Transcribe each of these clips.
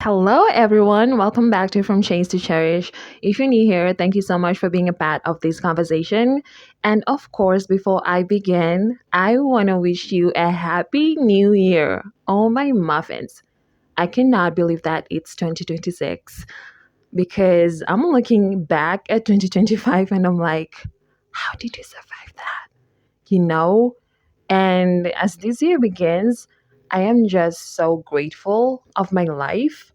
Hello, everyone. Welcome back to From Change to Cherish. If you're new here, thank you so much for being a part of this conversation. And of course, before I begin, I want to wish you a happy new year. Oh, my muffins. I cannot believe that it's 2026 because I'm looking back at 2025 and I'm like, how did you survive that? You know? And as this year begins, I am just so grateful of my life.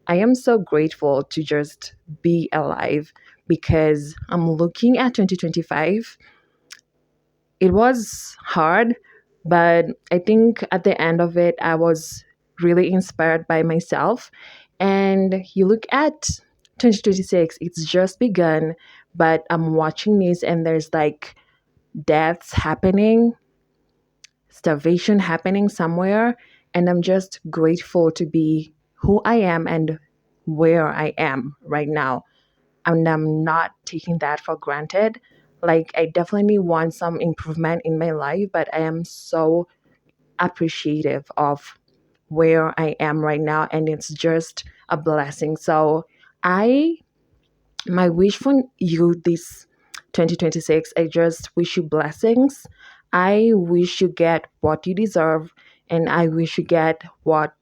I am so grateful to just be alive because I'm looking at 2025. It was hard, but I think at the end of it, I was really inspired by myself. And you look at 2026, it's just begun, but I'm watching this and there's like deaths happening, starvation happening somewhere. And I'm just grateful to be who I am and where I am right now. And I'm not taking that for granted. Like, I definitely want some improvement in my life, but I am so appreciative of where I am right now. And it's just a blessing. So, I, my wish for you this 2026, I just wish you blessings. I wish you get what you deserve, and I wish you get what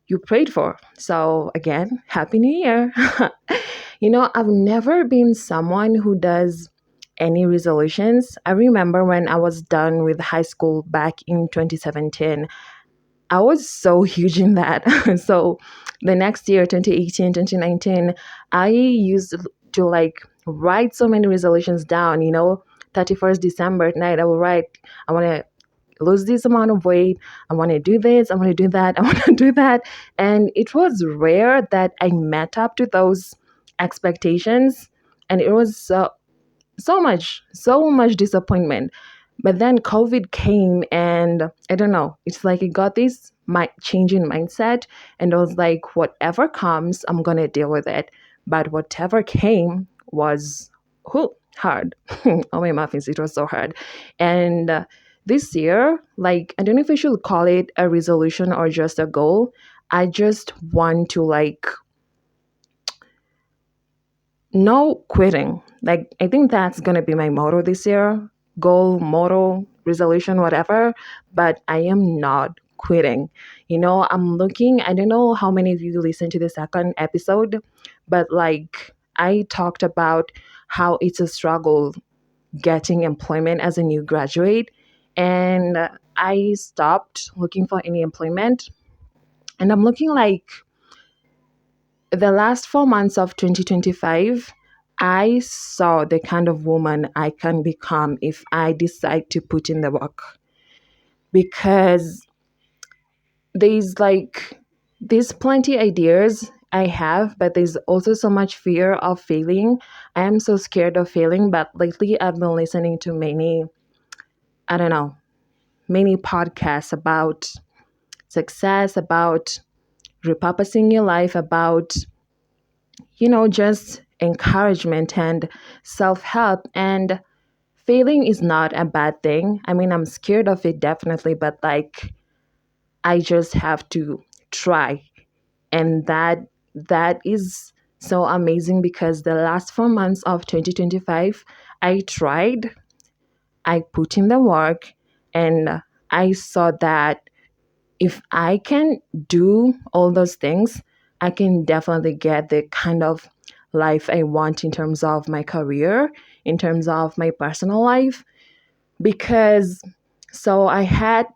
you prayed for. So, again, Happy New Year. I've never been someone who does any resolutions. I remember when I was done with high school back in 2017, I was so huge in that. So, the next year, 2018, 2019, I used to like write so many resolutions down, 31st December at night, I will write, I want to lose this amount of weight. I want to do this. I want to do that. I want to do that. And it was rare that I met up to those expectations. And it was so much disappointment. But then COVID came, and I don't know, it's like it got this change in mindset. And I was like, whatever comes, I'm going to deal with it. But whatever came was hard. Oh, my muffins, it was so hard. And this year, like, I don't know if I should call it a resolution or just a goal. I just want to, like, no quitting. Like, I think that's going to be my motto this year, goal, motto, resolution, whatever. But I am not quitting. I'm looking, I don't know how many of you listened to the second episode, but like, I talked about how it's a struggle getting employment as a new graduate. And I stopped looking for any employment. And I'm looking like the last 4 months of 2025, I saw the kind of woman I can become if I decide to put in the work. Because there's plenty ideas I have, but there's also so much fear of failing. I am so scared of failing, but lately I've been listening to I don't know, many podcasts about success, about repurposing your life, about just encouragement and self help. And failing is not a bad thing. I mean, I'm scared of it definitely, but like, I just have to try. And that is so amazing because the last 4 months of 2025, I tried, I put in the work, and I saw that if I can do all those things, I can definitely get the kind of life I want in terms of my career, in terms of my personal life. Because so I had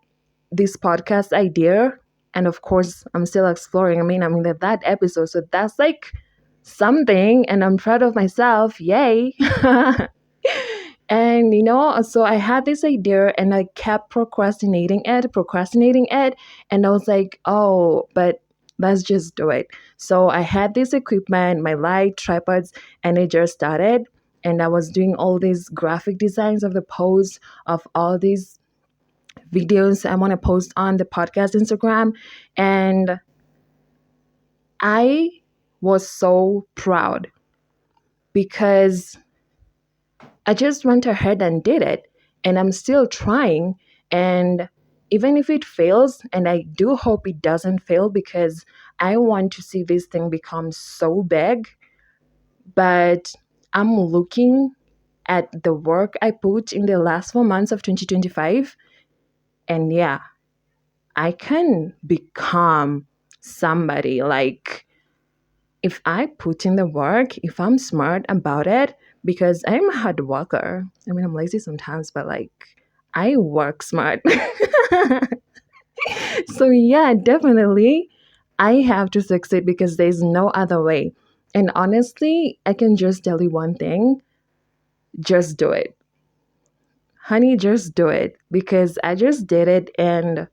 this podcast idea, and of course, I'm still exploring. I mean, I'm in that episode, so that's like something, and I'm proud of myself. Yay! And so I had this idea and I kept procrastinating it. And I was like, oh, but let's just do it. So I had this equipment, my light, tripods, and I just started. And I was doing all these graphic designs of the posts of all these videos I want to post on the podcast Instagram. And I was so proud because I just went ahead and did it, and I'm still trying. And even if it fails, and I do hope it doesn't fail because I want to see this thing become so big, but I'm looking at the work I put in the last 4 months of 2025. And yeah, I can become somebody. Like, if I put in the work, if I'm smart about it, because I'm a hard worker. I mean, I'm lazy sometimes, but like, I work smart. So, yeah, definitely, I have to succeed because there's no other way. And honestly, I can just tell you one thing, just do it. Honey, just do it because I just did it and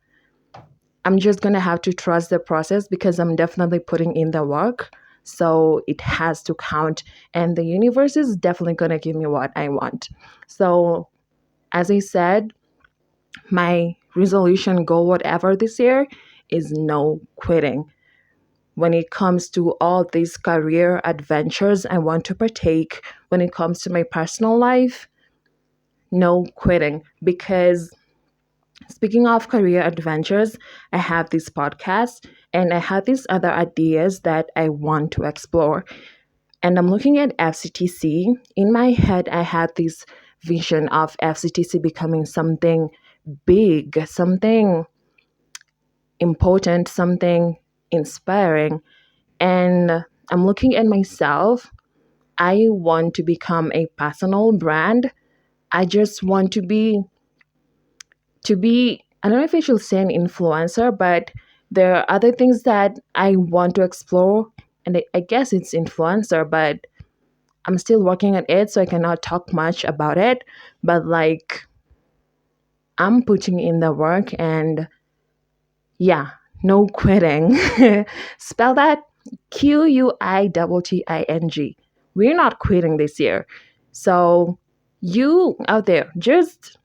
I'm just going to have to trust the process because I'm definitely putting in the work. So it has to count. And the universe is definitely going to give me what I want. So, as I said, my resolution goal, whatever this year, is no quitting. When it comes to all these career adventures I want to partake, when it comes to my personal life, no quitting. Because speaking of career adventures, I have this podcast and I have these other ideas that I want to explore. And I'm looking at FCTC. In my head, I had this vision of FCTC becoming something big, something important, something inspiring. And I'm looking at myself. I want to become a personal brand. I just want to be I don't know if I should say an influencer, but there are other things that I want to explore. And I guess it's influencer, but I'm still working on it, so I cannot talk much about it. But like, I'm putting in the work and yeah, no quitting. Spell that QUITTING. We're not quitting this year. So, you out there, just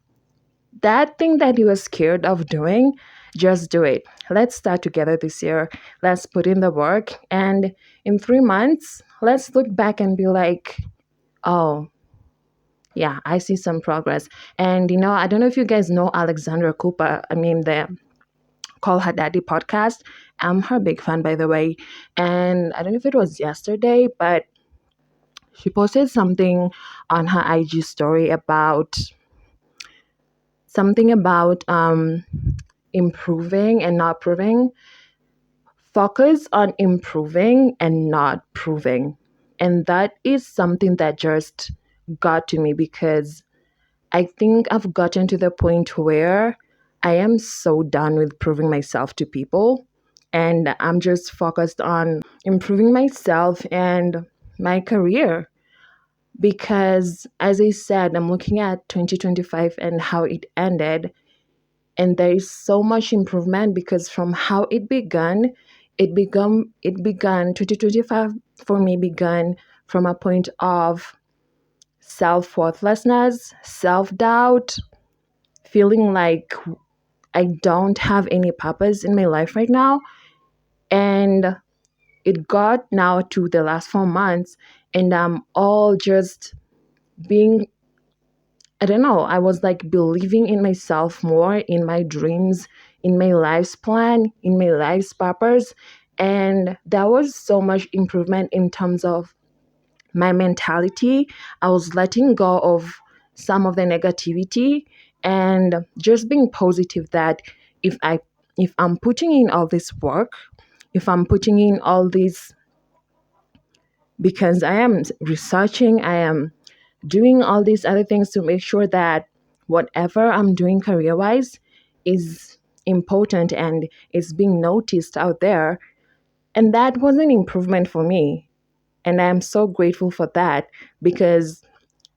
that thing that you were scared of doing, just do it. Let's start together this year. Let's put in the work. And in 3 months, let's look back and be like, oh, yeah, I see some progress. And, I don't know if you guys know Alexandra Cooper. I mean, the Call Her Daddy podcast. I'm her big fan, by the way. And I don't know if it was yesterday, but she posted something on her IG story about something about improving and not proving. Focus on improving and not proving. And that is something that just got to me because I think I've gotten to the point where I am so done with proving myself to people. And I'm just focused on improving myself and my career. Because, as I said, I'm looking at 2025 and how it ended. And there is so much improvement because from how it began 2025 for me began from a point of self-worthlessness, self-doubt, feeling like I don't have any purpose in my life right now. And it got now to the last 4 months, and I'm all just being, I don't know, I was like believing in myself more, in my dreams, in my life's plan, in my life's purpose. And there was so much improvement in terms of my mentality. I was letting go of some of the negativity and just being positive that if I if I'm putting in all this work, if I'm putting in all this because I am researching, I am doing all these other things to make sure that whatever I'm doing career wise is important and is being noticed out there. And that was an improvement for me. And I'm so grateful for that because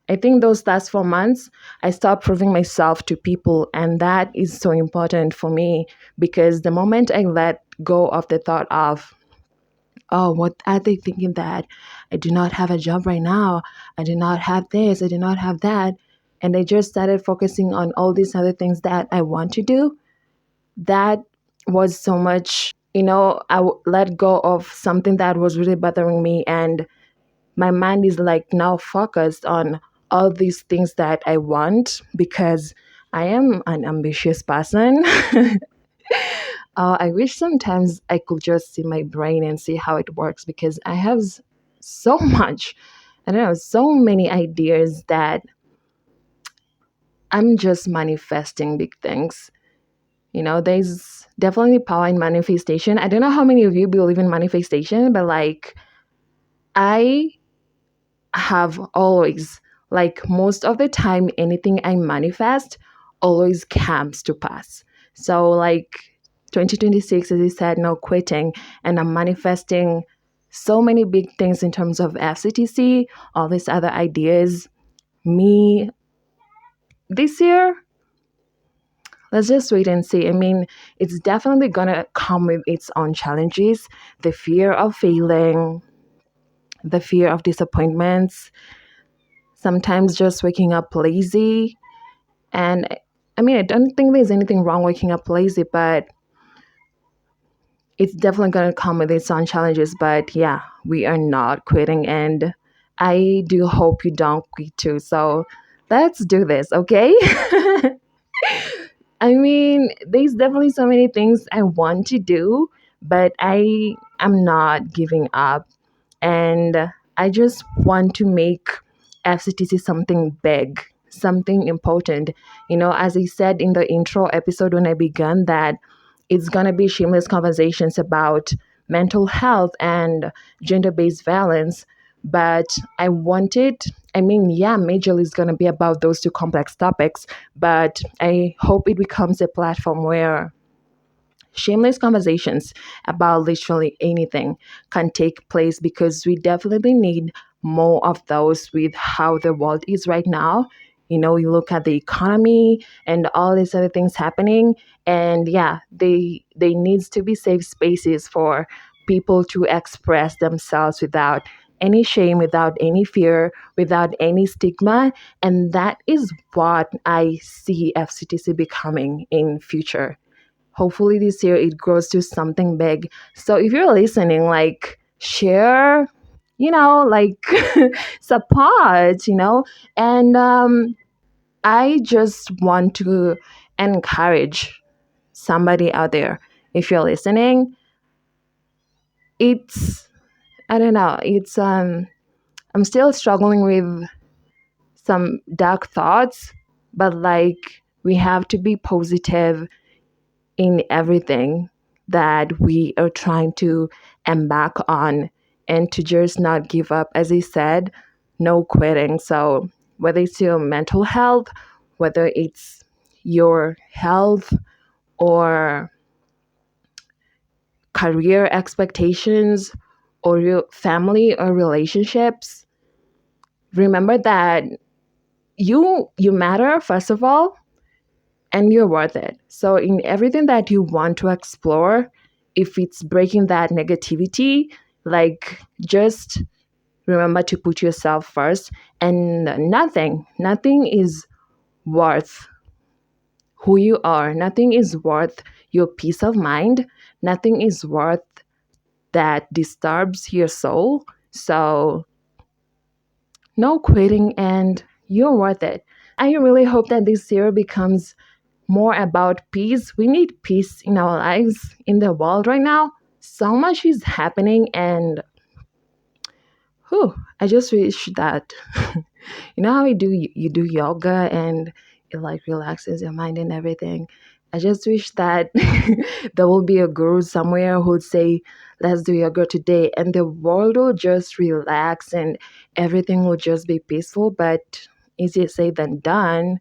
I think those last 4 months, I stopped proving myself to people. And that is so important for me because the moment I let go of the thought of, oh, what are they thinking that I do not have a job right now? I do not have this, I do not have that. And I just started focusing on all these other things that I want to do. That was so much, let go of something that was really bothering me. And my mind is like now focused on all these things that I want because I am an ambitious person. I wish sometimes I could just see my brain and see how it works because I have so much, I don't know, so many ideas that I'm just manifesting big things. There's definitely power in manifestation. I don't know how many of you believe in manifestation, but like I have always, like most of the time, anything I manifest always comes to pass. So, like 2026, as I said, no quitting, and I'm manifesting so many big things in terms of FCTC, all these other ideas. Me this year, let's just wait and see. I mean, it's definitely gonna come with its own challenges, the fear of failing, the fear of disappointments, sometimes just waking up lazy. And I mean, I don't think there's anything wrong waking up lazy, but it's definitely going to come with its own challenges. But yeah, we are not quitting. And I do hope you don't quit too. So let's do this, okay? I mean, there's definitely so many things I want to do, but I am not giving up. And I just want to make FCTC something big, something important. As I said in the intro episode when I began, that it's going to be shameless conversations about mental health and gender based violence. But I mean, yeah, majorly is going to be about those two complex topics, but I hope it becomes a platform where shameless conversations about literally anything can take place because we definitely need more of those with how the world is right now. You look at the economy and all these other things happening, and yeah, they needs to be safe spaces for people to express themselves without any shame, without any fear, without any stigma. And that is what I see FCTC becoming in future. Hopefully this year it grows to something big. So if you're listening, like share, like support, and I just want to encourage somebody out there. If you're listening, it's I don't know, it's I'm still struggling with some dark thoughts, but like we have to be positive in everything that we are trying to embark on and to just not give up. As I said, no quitting. So, whether it's your mental health, whether it's your health or career expectations or your family or relationships, remember that you matter first of all, and you're worth it. So, in everything that you want to explore, if it's breaking that negativity, like just remember to put yourself first. And nothing is worth who you are. Nothing is worth your peace of mind. Nothing is worth that disturbs your soul. So, no quitting, and you're worth it. I really hope that this year becomes more about peace. We need peace in our lives, in the world right now. So much is happening, and I just wish that how you do yoga and it like relaxes your mind and everything. I just wish that there will be a guru somewhere who would say, "Let's do yoga today," and the world will just relax and everything will just be peaceful. But easier said than done.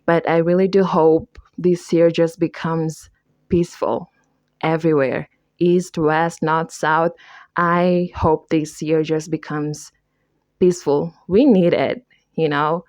But I really do hope this year just becomes peaceful everywhere, east, west, north, south. I hope this year just becomes peaceful. We need it, you know.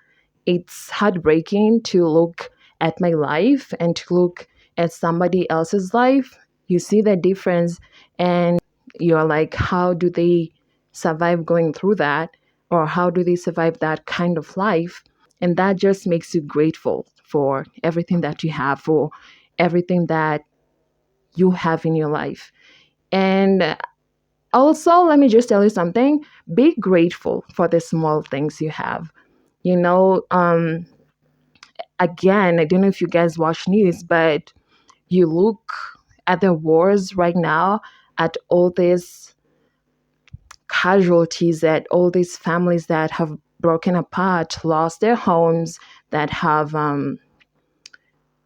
It's heartbreaking to look at my life and to look at somebody else's life. You see the difference and you're like, how do they survive going through that? Or how do they survive that kind of life? And that just makes you grateful for everything that you have, for everything that you have in your life. And also, let me just tell you something, be grateful for the small things you have. You know, again, I don't know if you guys watch news, but you look at the wars right now, at all these casualties, at all these families that have broken apart, lost their homes, that have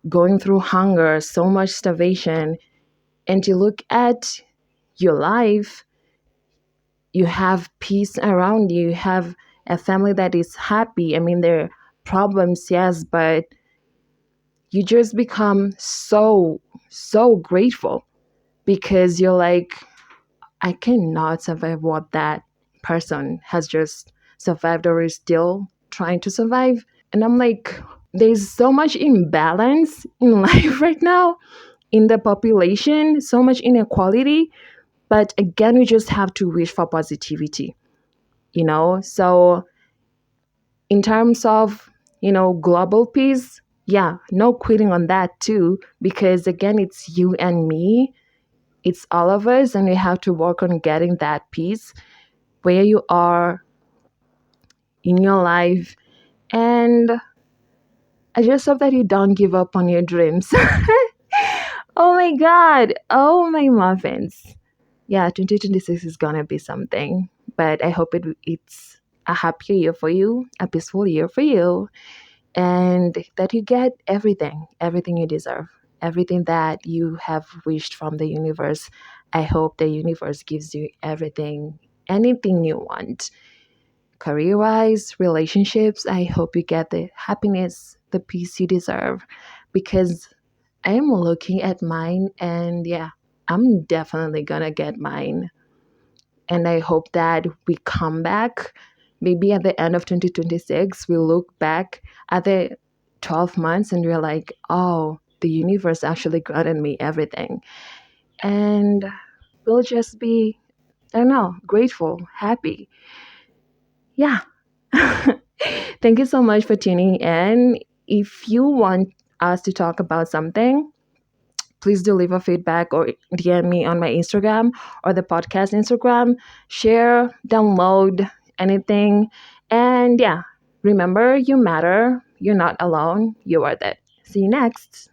going through hunger, so much starvation, and you look at your life, you have peace around you, you have a family that is happy. I mean, there are problems, yes, but you just become so grateful because you're like, I cannot survive what that person has just survived or is still trying to survive. And I'm like, there's so much imbalance in life right now, in the population, so much inequality. But again, we just have to wish for positivity, you know? So, in terms of, global peace, yeah, no quitting on that too, because again, it's you and me, it's all of us, and we have to work on getting that peace where you are in your life. And I just hope that you don't give up on your dreams. Oh my God. Oh my muffins. Yeah, 2026 is gonna be something. But I hope it's a happier year for you, a peaceful year for you, and that you get everything you deserve, everything that you have wished from the universe. I hope the universe gives you everything, anything you want. Career wise, relationships, I hope you get the happiness, the peace you deserve, because I am looking at mine, and yeah, I'm definitely gonna get mine. And I hope that we come back maybe at the end of 2026. We look back at the 12 months and we're like, oh, the universe actually granted me everything. And we'll just be, I don't know, grateful, happy. Yeah. Thank you so much for tuning in. If you want us to talk about something, please do leave a feedback or DM me on my Instagram or the podcast Instagram. Share, download, anything. And yeah, remember, you matter. You're not alone. You are that. See you next.